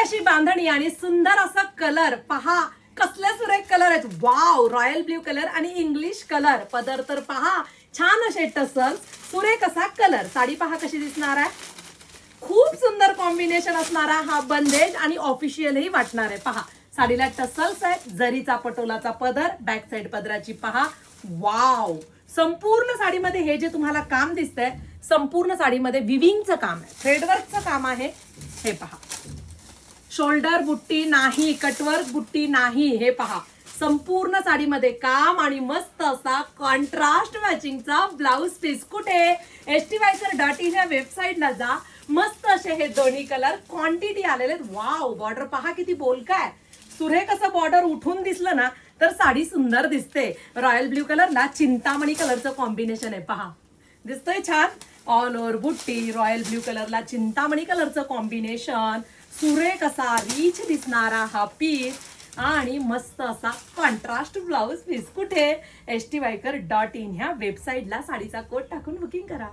अशी बांधणी आणि सुंदर असा कलर पहा, कसले सुरेख कलर आहेत. वाव, रॉयल ब्ल्यू कलर आणि इंग्लिश कलर. पदर तर पहा, छान असे टसल्स, सुरेख असा कलर. साडी पहा कशी दिसणार आहे. खूप सुंदर कॉम्बिनेशन असणारा हा बंदेज आणि ऑफिशियलही वाटणार आहे. पहा, साडीला टसल्स आहेत, जरीचा पटोलाचा पदर, बॅक साइड पदराची पहा. वाव, संपूर्ण साडीमध्ये हे जे तुम्हाला काम दिसतंय, संपूर्ण साडीमध्ये विविंगचं काम आहे, थ्रेडवर्कचं काम आहे. हे पहा, शोल्डर बुट्टी नाही, कटवर्क बुट्टी नाही. हे पहा, संपूर्ण साडीमध्ये काम आणि मस्त असा कॉन्ट्रास्ट मॅचिंगचा ब्लाउज पीस. कुठे? styker.in या वेबसाईटला जा. मस्त असे हे दोन्ही कलर क्वांटिटी आलेले आहेत. वाव, बॉर्डर पहा किती बोलकाय, सुरेख असं बॉर्डर उठून दिसलं ना तर साडी सुंदर दिसते. रॉयल ब्ल्यू कलरला चिंतामणी कलरचं कॉम्बिनेशन आहे. पहा, दिसतोय छान. ऑल ओव्हर बुट्टी, रॉयल ब्ल्यू कलरला चिंतामणी कलरचं कॉम्बिनेशन, सुरेख असा रिच दिसणारा हा पीस आणि मस्त असा कॉन्ट्रास्ट ब्लाउज पीस. कुठे? styker.in ह्या वेबसाईटला साडीचा कोड टाकून बुकिंग करा.